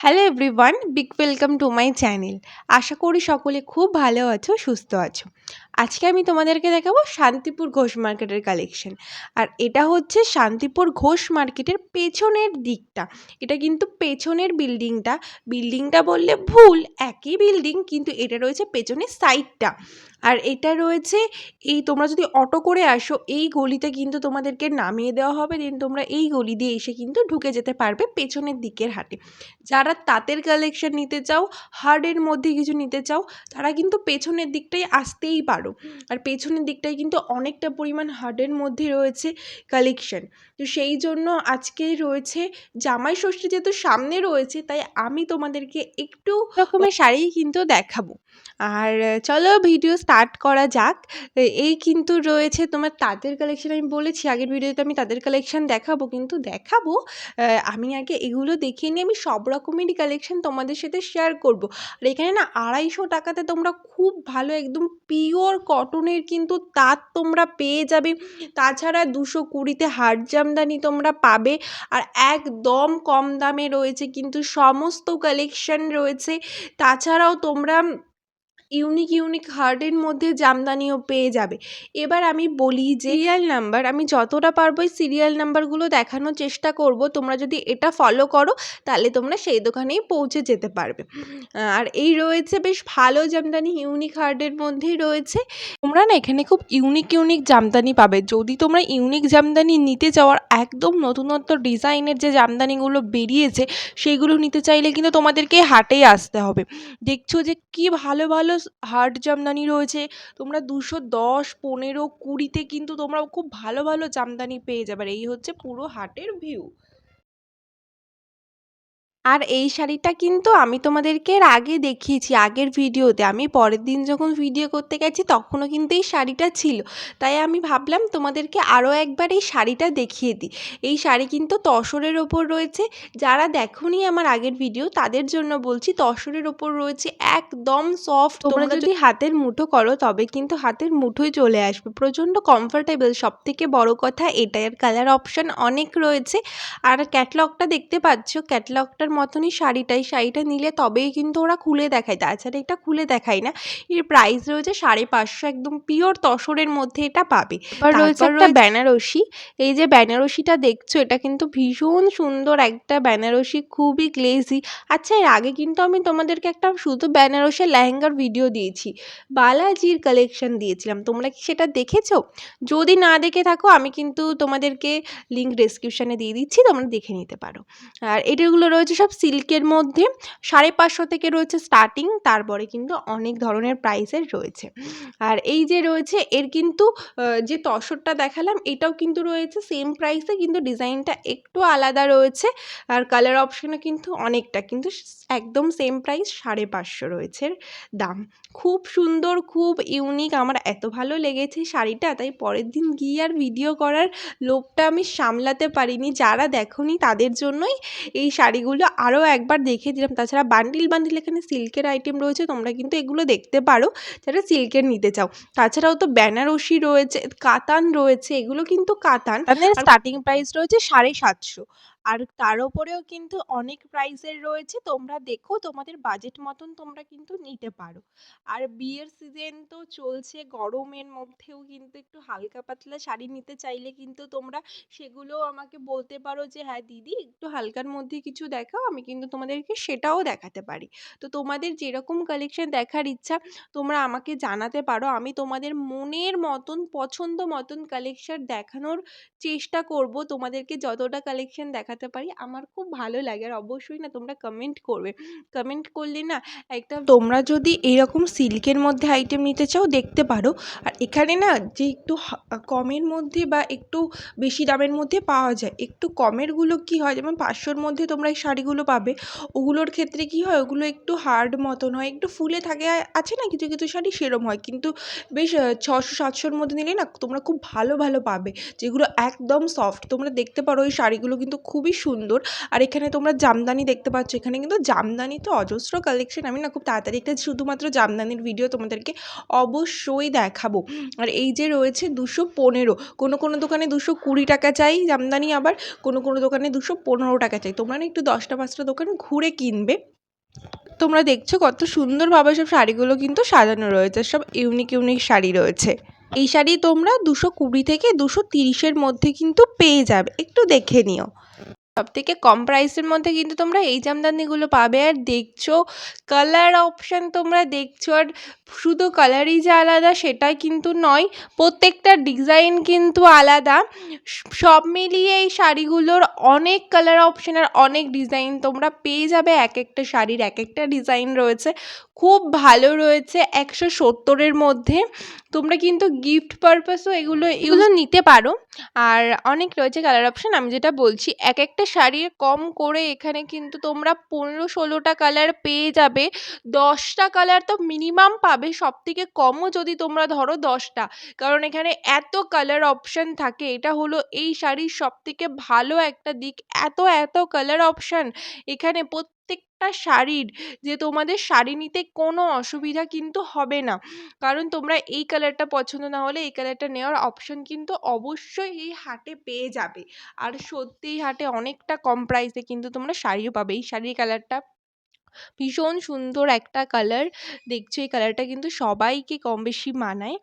Hello everyone, big welcome to my channel. আশা করি সকলে খুব ভালো আছো, সুস্থ আছো। আজকে আমি তোমাদেরকে দেখাবো শান্তিপুর ঘোষ মার্কেটের কালেকশন। আর এটা হচ্ছে শান্তিপুর ঘোষ মার্কেটের পেছনের দিকটা। এটা কিন্তু পেছনের বিল্ডিংটা বললে ভুল, একই বিল্ডিং কিন্তু এটা রয়েছে পেছনের সাইডটা। আর এটা রয়েছে তোমরা যদি অটো করে আসো এই গলিতে কিন্তু তোমাদেরকে নামিয়ে দেওয়া হবে, দেন তোমরা এই গলি দিয়ে এসে কিন্তু ঢুকে যেতে পারবে পেছনের দিকের হাটে। যারা তাঁতের কালেকশন নিতে চাও, হার্ডের মধ্যে কিছু নিতে চাও, তারা কিন্তু পেছনের দিকটাই আসতেই পারো। আর পেছনের দিকটায় কিন্তু অনেকটা পরিমাণ হার্ডের মধ্যে রয়েছে কালেকশন। তো সেই জন্য আজকে রয়েছে জামাই ষষ্ঠী, যেহেতু সামনে রয়েছে তাই আমি তোমাদেরকে একটু রকমের শাড়ি কিন্তু দেখাবো। আর চলো ভিডিও স্টার্ট করা যাক। এই কিন্তু রয়েছে তোমার তাঁতের কালেকশন। আমি বলেছি আগের ভিডিওতে আমি তাঁতের কালেকশন দেখাবো। আমি আগে এগুলো দেখিয়ে নিয়ে আমি সব রকমেরই কালেকশন তোমাদের সাথে শেয়ার করব। আর এখানে না 250 টাকাতে তোমরা খুব ভালো একদম পিওর কটনের কিন্তু তাঁত তোমরা পেয়ে যাবে। তাছাড়া 220-তে হাট জামদানি তোমরা পাবে। আর একদম কম দামে রয়েছে কিন্তু সমস্ত কালেকশন রয়েছে। তাছাড়াও তোমরা ইউনিক হার্ডের মধ্যে জামদানিও পেয়ে যাবে। এবার আমি বলি যে সিরিয়াল নাম্বার, আমি যতটা পারবো এই সিরিয়াল নাম্বারগুলো দেখানোর চেষ্টা করব। তোমরা যদি এটা ফলো করো তাহলে তোমরা সেই দোকানেই পৌঁছে যেতে পারবে। আর এই রয়েছে বেশ ভালো জামদানি, ইউনিক হার্ডের মধ্যেই রয়েছে। তোমরা না এখানে খুব ইউনিক জামদানি পাবে। যদি তোমরা ইউনিক জামদানি নিতে চাও, আর একদম নতুনত্ব ডিজাইনের যে জামদানিগুলো বেরিয়েছে সেইগুলো নিতে চাইলে কিন্তু তোমাদেরকে হাটেই আসতে হবে। দেখছো যে কি ভালো হার্ড জামদানি রয়েছে। তোমরা 210, 15, 20-তে কিন্তু তোমরা খুব ভালো জামদানি পেয়ে যাবে। আর এই হচ্ছে পুরো হাটের ভিউ। আর এই শাড়িটা কিন্তু আমি তোমাদেরকে এর আগে দেখিয়েছি আগের ভিডিওতে। আমি পরের দিন যখন ভিডিও করতে গেছি তখনও কিন্তু এই শাড়িটা ছিল। তাই আমি ভাবলাম তোমাদেরকে আরও একবার এই শাড়িটা দেখিয়ে দিই। এই শাড়ি কিন্তু তসরের ওপর রয়েছে। যারা দেখোনি আমার আগের ভিডিও তাদের জন্য বলছি, তসরের ওপর রয়েছে একদম সফট। তোমরা যদি হাতের মুঠো করো তবে কিন্তু হাতের মুঠোই চলে আসবে। প্রচণ্ড কমফোর্টেবল, সবথেকে বড় কথা এটাই। আর কালার অপশান অনেক রয়েছে। আর ক্যাটলগটা দেখতে পাচ্ছ, ক্যাটলগটার মতনই শাড়িটা নিলে তবেই কিন্তু ওরা খুলে দেখায়, তাছাড়া এটা খুলে দেখায় না। এর প্রাইস রয়েছে 550, একদম পিওর তসরের মধ্যে এটা পাবে। এবার রয়েছে একটা বেনারসি। এই যে বেনারসিটা দেখছো এটা কিন্তু ভীষণ সুন্দর একটা বেনারসি, খুবই গ্লেজি। আচ্ছা, এর আগে কিন্তু আমি তোমাদেরকে একটা শুধু বেনারসের লেহেঙ্গার ভিডিও দিয়েছি, বালাজির কালেকশন দিয়েছিলাম। তোমরা কি সেটা দেখেছো? যদি না দেখে থাকো আমি কিন্তু তোমাদেরকে লিঙ্ক ডেসক্রিপশানে দিয়ে দিচ্ছি, তোমরা দেখে নিতে পারো। আর এটাগুলো রয়েছে সব সিল্কের মধ্যে। 550 থেকে রয়েছে স্টার্টিং, তারপরে কিন্তু অনেক ধরনের প্রাইসের রয়েছে। আর এই যে রয়েছে এর কিন্তু যে তসরটা দেখালাম এটাও কিন্তু রয়েছে সেম প্রাইসে, কিন্তু ডিজাইনটা একটু আলাদা রয়েছে। আর কালার অপশানও কিন্তু অনেকটা, কিন্তু একদম সেম প্রাইস 550 রয়েছে দাম। খুব সুন্দর, খুব ইউনিক, আমার এত ভালো লেগেছে শাড়িটা, তাই পরের দিন গিয়ে আর ভিডিও করার লোভটা আমি সামলাতে পারিনি। যারা দেখোনি তাদের জন্যই এই শাড়িগুলো আরও একবার দেখিয়ে দিলাম। তাছাড়া বান্ডিল এখানে সিল্কের আইটেম রয়েছে, তোমরা কিন্তু এগুলো দেখতে পারো যারা সিল্কের নিতে চাও। তাছাড়াও তো বেনারসি রয়েছে, কাতান রয়েছে, এগুলো কিন্তু কাতানের স্টার্টিং প্রাইস রয়েছে 750। আর তার ওপরেও কিন্তু অনেক প্রাইসের রয়েছে। তোমরা দেখো তোমাদের বাজেট মতন তোমরা কিন্তু নিতে পারো। আর বিয়ের সিজন তো চলছে, গরমের মধ্যেও কিন্তু একটু হালকা পাতলা শাড়ি নিতে চাইলে কিন্তু তোমরা সেগুলোও আমাকে বলতে পারো যে হ্যাঁ দিদি একটু হালকার মধ্যে কিছু দেখাও, আমি কিন্তু তোমাদেরকে সেটাও দেখাতে পারি। তো তোমাদের যেরকম কালেকশন দেখার ইচ্ছা তোমরা আমাকে জানাতে পারো, আমি তোমাদের মনের মতন পছন্দ মতন কালেকশন দেখানোর চেষ্টা করব। তোমাদেরকে যতটা কালেকশন দেখাতে পারি আমার খুব ভালো লাগে। আর অবশ্যই না তোমরা কমেন্ট করবে, কমেন্ট করলে না একটা, তোমরা যদি এরকম সিল্কের মধ্যে আইটেম নিতে চাও দেখতে পারো। আর এখানে না যে একটু কমের মধ্যে বা একটু বেশি দামের মধ্যে পাওয়া যায়। একটু কমেরগুলো কি হয়, যেমন 500-র মধ্যে তোমরা এই শাড়িগুলো পাবে, ওগুলোর ক্ষেত্রে কি হয় ওগুলো একটু হার্ড মতন হয়, একটু ফুলে থাকে, আছে না কিছু শাড়ি সেরম হয়। কিন্তু বেশ 600-700-র মধ্যে নিলে না তোমরা খুব ভালো পাবে, যেগুলো একদম সফট। তোমরা দেখতে পারো এই শাড়িগুলো কিন্তু খুব খুবই সুন্দর। আর এখানে তোমরা জামদানি দেখতে পাচ্ছ, এখানে কিন্তু জামদানি তো অজস্র কালেকশন। আমি না খুব তাড়াতাড়ি একটা শুধুমাত্র জামদানির ভিডিও তোমাদেরকে অবশ্যই দেখাবো। আর এই যে রয়েছে 215, কোনো দোকানে 220 টাকা চাই জামদানি, আবার কোনো দোকানে 215 টাকা চাই। তোমরা না একটু 10টা 5টা দোকান ঘুরে কিনবে। তোমরা দেখছো কত সুন্দরভাবে সব শাড়িগুলো কিন্তু সাজানো রয়েছে, সব ইউনিক শাড়ি রয়েছে। এই শাড়ি তোমরা 220 থেকে 230-এর মধ্যে কিন্তু পেয়ে যাবে, একটু দেখে নিও। সবথেকে কম প্রাইসের মধ্যে কিন্তু তোমরা এই জামদানিগুলো পাবে। আর দেখছো কালার অপশান তোমরা দেখছো, আর শুধু কালারই যে আলাদা সেটাই কিন্তু নয়, প্রত্যেকটা ডিজাইন কিন্তু আলাদা। সব মিলিয়ে এই শাড়িগুলোর অনেক কালার অপশান আর অনেক ডিজাইন তোমরা পেয়ে যাবে। এক একটা শাড়ির এক একটা ডিজাইন রয়েছে, খুব ভালো রয়েছে। 170-এর মধ্যে তোমরা কিন্তু গিফট পারপাসও এগুলো নিতে পারো। আর অনেক রয়েছে কালার অপশান। আমি যেটা বলছি, এক একটা শাড়ির কম করে এখানে কিন্তু তোমরা 15-16টা কালার পেয়ে যাবে। 10টা কালার তো মিনিমাম পাবে, সবথেকে কমও যদি তোমরা ধরো 10টা, কারণ এখানে এত কালার অপশান থাকে। এটা হলো এই শাড়ির সবথেকে ভালো একটা দিক, এত কালার অপশান এখানে প্রত্যেকটা শাড়ির, যে তোমাদের শাড়ি নিতে কোনো অসুবিধা কিন্তু হবে না। কারণ তোমরা এই কালারটা পছন্দ না হলে এই কালারটা নেওয়ার অপশন কিন্তু অবশ্যই এই হাটে পেয়ে যাবে। আর সত্যি এই হাটে অনেকটা কম প্রাইসে কিন্তু তোমরা শাড়িও পাবে। এই শাড়ির কালারটা ভীষণ সুন্দর একটা কালার, দেখছো এই কালারটা কিন্তু সবাইকে কম বেশি মানায়।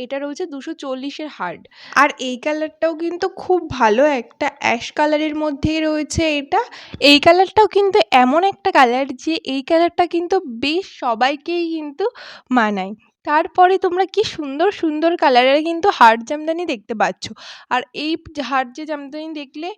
এটা রয়েছে 240-এর হার্ড। আর এই কালারটাও কিন্তু খুব ভালো একটা অ্যাশ কালারের মধ্যেই রয়েছে এটা। এই কালারটাও কিন্তু এমন একটা কালার যে এই কালারটা কিন্তু বেশ সবাইকেই কিন্তু মানায়। তারপরে তোমরা কি সুন্দর কালারের কিন্তু হার্ড জামদানি দেখতে পাচ্ছ। আর এই হার্ড যে জামদানি দেখলে,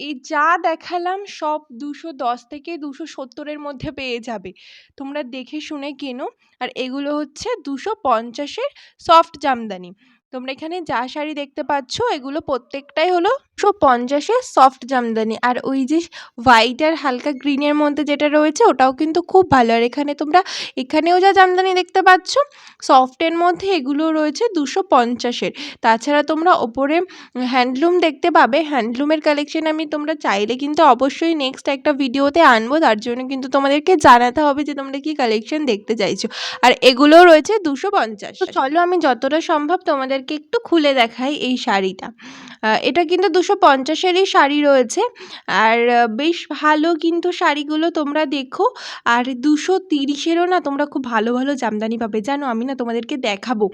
এই যা দেখালাম সব 210 থেকে 270-এর মধ্যে পেয়ে যাবে। তোমরা দেখে শুনে কেনো। আর এগুলো হচ্ছে 250-এর সফট জামদানি। তোমরা এখানে যা শাড়ি দেখতে পাচ্ছ এগুলো প্রত্যেকটাই হলো 250-এর সফট জামদানি। আর ওই যে হোয়াইট আর হালকা গ্রিনের মধ্যে যেটা রয়েছে ওটাও কিন্তু খুব ভালো। আর এখানেও যা জামদানি দেখতে পাচ্ছ সফটের মধ্যে, এগুলো রয়েছে 250-এর। তাছাড়া তোমরা ওপরে হ্যান্ডলুম দেখতে পাবে। হ্যান্ডলুমের কালেকশন আমি তোমরা চাইলে কিন্তু অবশ্যই নেক্সট একটা ভিডিওতে আনবো, তার জন্য কিন্তু তোমাদেরকে জানাতে হবে যে তোমরা কি কালেকশন দেখতে চাইছো। আর এগুলোও রয়েছে 250। তো চলো আমি যতটা সম্ভব তোমাদেরকে একটু খুলে দেখাই এই শাড়িটা। এটা কিন্তু 250-এরই শাড়ি রয়েছে। আর বেশ ভালো কিন্তু শাড়িগুলো তোমরা দেখো। আর 230-এরও না তোমরা খুব ভালো জামদানি পাবে। জানো আমি না তোমাদেরকে দেখাবো,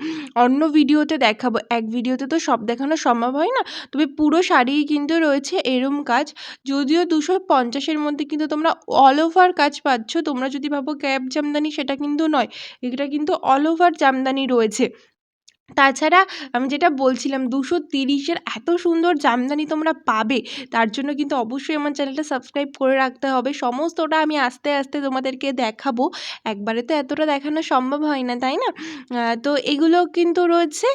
অন্য ভিডিওতে দেখাবো, এক ভিডিওতে তো সব দেখানো সম্ভব হয় না। তবে পুরো শাড়ি কিন্তু রয়েছে এরম কাজ। যদিও 250-এর মধ্যে কিন্তু তোমরা অল ওভার কাজ পাচ্ছ। তোমরা যদি ভাবো ক্যাপ জামদানি, সেটা কিন্তু নয়, এটা কিন্তু অল ওভার জামদানি রয়েছে। তাছাড়া আমি যেটা বলছিলাম 230-এর এত সুন্দর জামদানি তোমরা পাবে, তার জন্য কিন্তু অবশ্যই আমার চ্যানেলটা সাবস্ক্রাইব করে রাখতে হবে। সমস্তটা আমি আস্তে আস্তে তোমাদেরকে দেখাবো, একবারে তো এতটা দেখানো সম্ভব হয় না, তাই না? তো এগুলো কিন্তু রয়েছে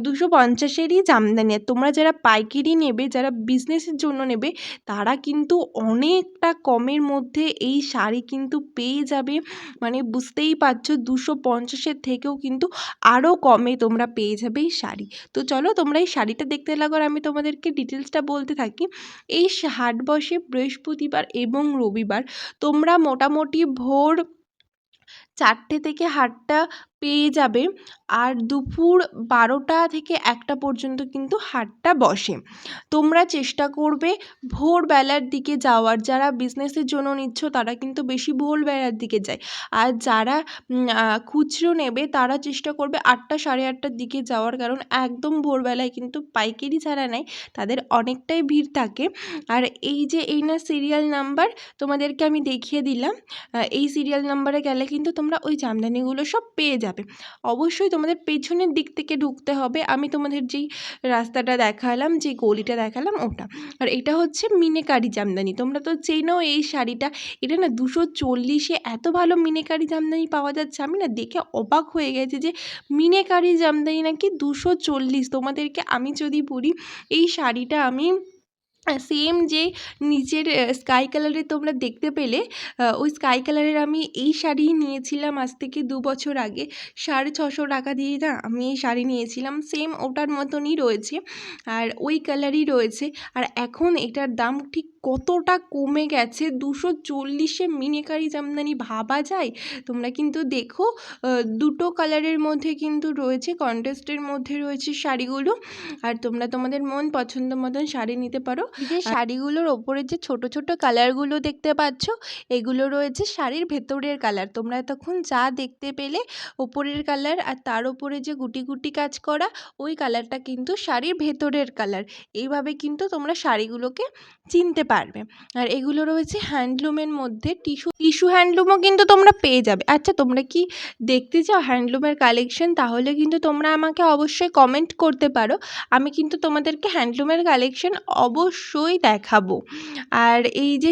250-এরই জামদানি। আর তোমরা যারা পাইকারি নেবে, যারা বিজনেসের জন্য নেবে, তারা কিন্তু অনেকটা কমের মধ্যে এই শাড়ি কিন্তু পেয়ে যাবে। মানে বুঝতেই পারছো 250-এর থেকেও কিন্তু আরও কমে তোমরা পেয়ে যাবে এই শাড়ি। তো চলো তোমরা এই শাড়িটা দেখতে লাগো, আর আমি তোমাদেরকে ডিটেলসটা বলতে থাকি। এই হাট বসে বৃহস্পতিবার এবং রবিবার। তোমরা মোটামুটি ভোর 4টে থেকে হাটটা পেয়ে যাবে। আর দুপুর 12টা থেকে 1টা পর্যন্ত কিন্তু হাটটা বসে। তোমরা চেষ্টা করবে ভোরবেলার দিকে যাওয়ার। যারা বিজনেসের জন্য নিচ্ছ তারা কিন্তু বেশি ভোরবেলার দিকে যায়। আর যারা খুচরো নেবে তারা চেষ্টা করবে 8টা 8:30টার দিকে যাওয়ার, কারণ একদম ভোরবেলায় কিন্তু পাইকারি যারা নেয় তাদের অনেকটাই ভিড় থাকে। আর এই না সিরিয়াল নাম্বার তোমাদেরকে আমি দেখিয়ে দিলাম। এই সিরিয়াল নাম্বারে গেলে কিন্তু তোমরা ওই জামদানিগুলো সব পেয়ে যাবে। অবশ্যই তোমাদের পেছনের দিক থেকে ঢুকতে হবে। আমি তোমাদের যেই রাস্তাটা দেখালাম, যে গলিটা দেখালাম ওটা। আর এটা হচ্ছে মিনাকারি জামদানি। তোমরা তো চেনো এই শাড়িটা। এটা না 240-এ এত ভালো মিনাকারি জামদানি পাওয়া যাচ্ছে। আমি না দেখে অবাক হয়ে গেছি যে মিনাকারি জামদানি নাকি 240। তোমাদেরকে আমি যদি বলি এই শাড়িটা আমি সেম যে নিচের স্কাই কালারের তোমরা দেখতে পেলে, ওই স্কাই কালারের আমি এই শাড়ি নিয়েছিলাম আজ থেকে 2 বছর আগে। 650 টাকা দিয়ে না আমি এই শাড়ি নিয়েছিলাম, সেম ওটার মতনই রয়েছে আর ওই কালারই রয়েছে। আর এখন এটার দাম ঠিক কতটা কমে গেছে, 240-এ মিনিকারি জামদানি, ভাবা যায়? তোমরা কিন্তু দেখো, দুটো কালারের মধ্যে কিন্তু রয়েছে, কন্ট্রাস্টের মধ্যে রয়েছে শাড়িগুলো। আর তোমরা তোমাদের মন পছন্দ মতন শাড়ি নিতে পারো। এই যে শাড়িগুলোর ওপরে যে ছোট ছোট কালারগুলো দেখতে পাচ্ছ, এগুলো রয়েছে শাড়ির ভেতরের কালার। তোমরা এতক্ষণ যা দেখতে পেলে ওপরের কালার, আর তার উপরে যে গুটি গুটি কাজ করা ওই কালারটা কিন্তু শাড়ির ভেতরের কালার। এইভাবে কিন্তু তোমরা শাড়িগুলোকে চিনতে পারবে। আর এগুলো রয়েছে হ্যান্ডলুমের মধ্যে, টিস্যু হ্যান্ডলুমও কিন্তু তোমরা পেয়ে যাবে। আচ্ছা, তোমরা কি দেখতে চাও হ্যান্ডলুমের কালেকশন? তাহলে কিন্তু তোমরা আমাকে অবশ্যই কমেন্ট করতে পারো, আমি কিন্তু তোমাদেরকে হ্যান্ডলুমের কালেকশন অবশ্যই দেখাবো। আর এই যে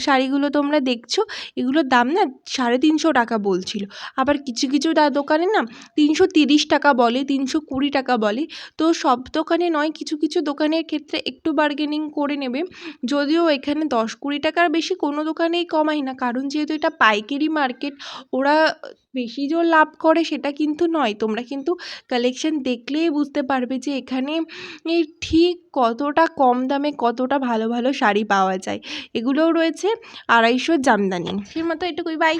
শাড়িগুলো তোমরা দেখছো, এগুলোর দাম না 350 টাকা বলছিল। আবার কিছু কিছু দোকানে না 330 টাকা বলে, 320 টাকা বলে। তো সব দোকানে নয়, কিছু কিছু দোকানের ক্ষেত্রে একটু বার্গেনিং করে নেবে। যদিও এখানে 10-20 টাকার বেশি কোনো দোকানেই কমায় না, কারণ যেহেতু এটা পাইকারি মার্কেট, ওরা বেশি যে লাভ করে সেটা কিন্তু নয়। তোমরা কিন্তু কালেকশন দেখলেই বুঝতে পারবে যে এখানে এই ঠিক কতটা কম দামে কতটা ভালো ভালো শাড়ি পাওয়া যায়। এগুলোও রয়েছে 250 জামদানি। সেই মতো এটুকুই, বাই।